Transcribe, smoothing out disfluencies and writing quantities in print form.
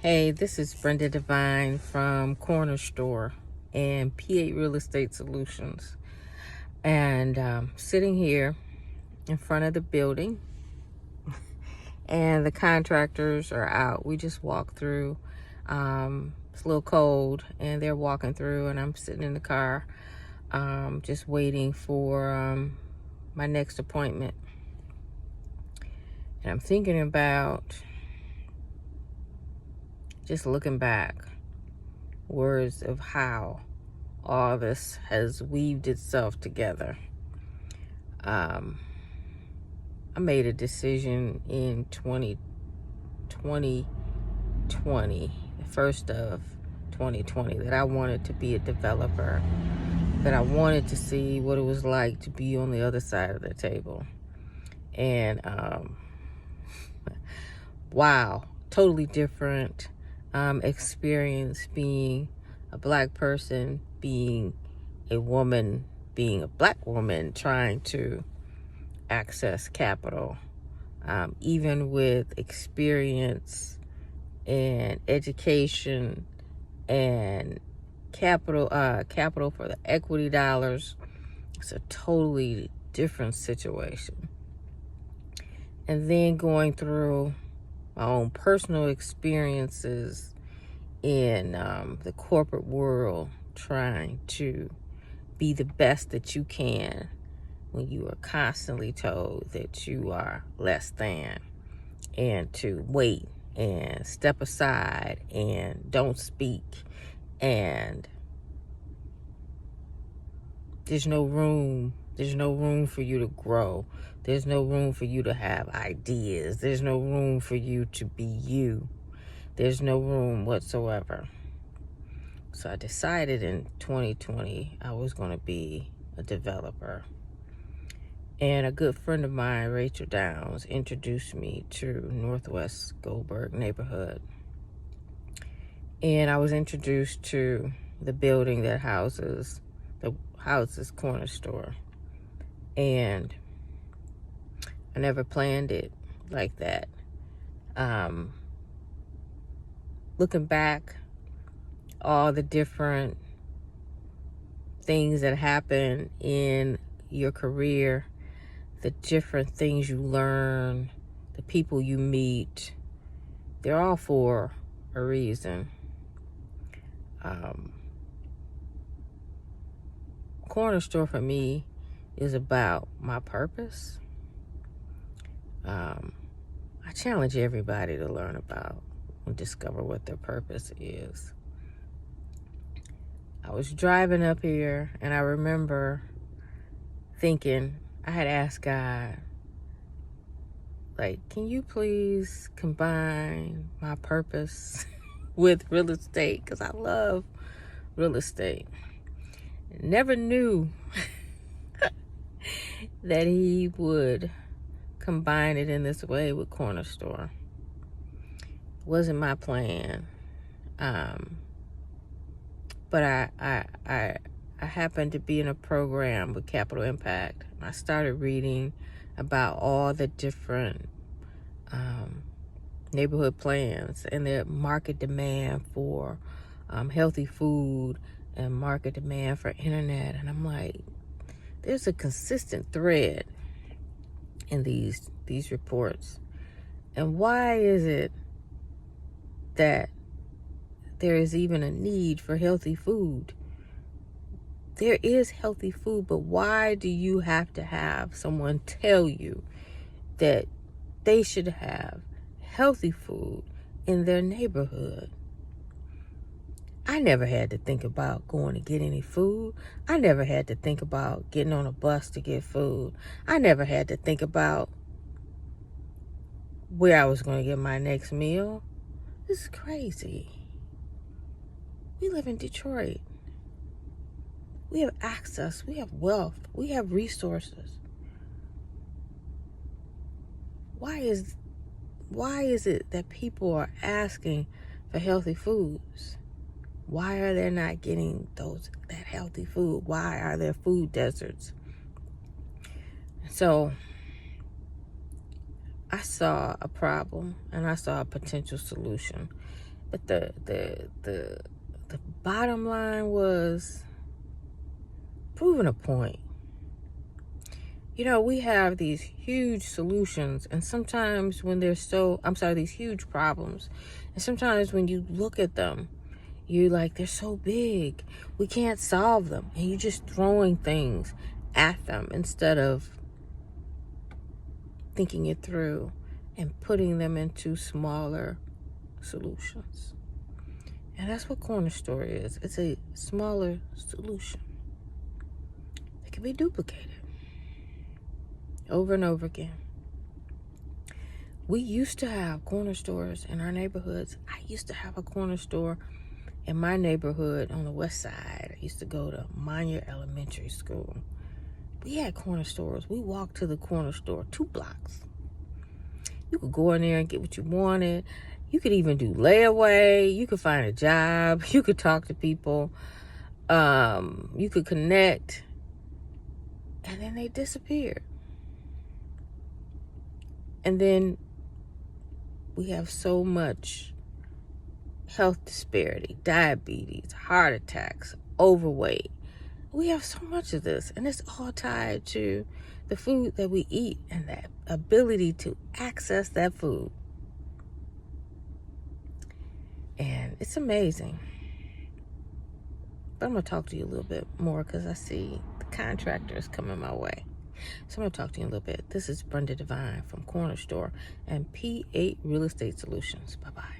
Hey, this is Brenda Devine from Kornr Store and PA Real Estate Solutions. And sitting here in front of the building, and the contractors are out. We just walked through. It's a little cold, and they're walking through, and I'm sitting in the car, just waiting for my next appointment. And I'm thinking about just looking back, words of how all this has weaved itself together. I made a decision in 2020, the first of 2020, that I wanted to be a developer, that I wanted to see what it was like to be on the other side of the table. And wow, totally different experience being a black person, being a woman, being a black woman trying to access capital, even with experience and education and capital for the equity dollars. It's a totally different situation. And then going through my own personal experiences in the corporate world, trying to be the best that you can when you are constantly told that you are less than, and to wait and step aside and don't speak, and there's no room for you to grow. There's no room for you to have ideas. There's no room for you to be you. There's no room whatsoever. So I decided in 2020 I was going to be a developer. And a good friend of mine, Rachel Downs, introduced me to Northwest Goldberg neighborhood. And I was introduced to the building that houses Kornr Store. And I never planned it like that. Looking back, all the different things that happen in your career, the different things you learn, the people you meet, they're all for a reason. Kornr Store for me is about my purpose. I challenge everybody to learn about and discover what their purpose is. I was driving up here, and I remember thinking, I had asked God, like, can you please combine my purpose with real estate? Because I love real estate. Never knew that he would combine it in this way with Kornr Store. Wasn't my plan. But I happened to be in a program with Capital Impact. I started reading about all the different neighborhood plans and the market demand for healthy food and market demand for internet. And I'm like, there's a consistent thread in these reports. And why is it that there is even a need for healthy food? There is healthy food, but why do you have to have someone tell you that they should have healthy food in their neighborhood? I never had to think about going to get any food. I never had to think about getting on a bus to get food. I never had to think about where I was going to get my next meal. This is crazy. We live in Detroit. We have access, we have wealth, we have resources. Why is it that people are asking for healthy foods? Why are they not getting that healthy food? Why are there food deserts? So I saw a problem, and I saw a potential solution. But the bottom line was proving a point. You know, we have these huge solutions, and sometimes when they're these huge problems, and sometimes when you look at them, you're like, they're so big, we can't solve them, and you're just throwing things at them instead of thinking it through and putting them into smaller solutions. And that's what Kornr Store is. It's a smaller solution. It can be duplicated over and over again. We used to have corner stores in our neighborhoods. I used to have a corner store in my neighborhood on the west side. I used to go to Manya Elementary School. We had corner stores. We walked to the corner store 2 blocks. You could go in there and get what you wanted. You could even do layaway. You could find a job. You could talk to people. You could connect. And then they disappeared. And then we have so much health disparity, diabetes, heart attacks, overweight. We have so much of this, and it's all tied to the food that we eat and that ability to access that food. And it's amazing. But I'm going to talk to you a little bit more because I see the contractors coming my way. So I'm going to talk to you a little bit. This is Brenda Devine from Kornr Store and P8 Real Estate Solutions. Bye-bye.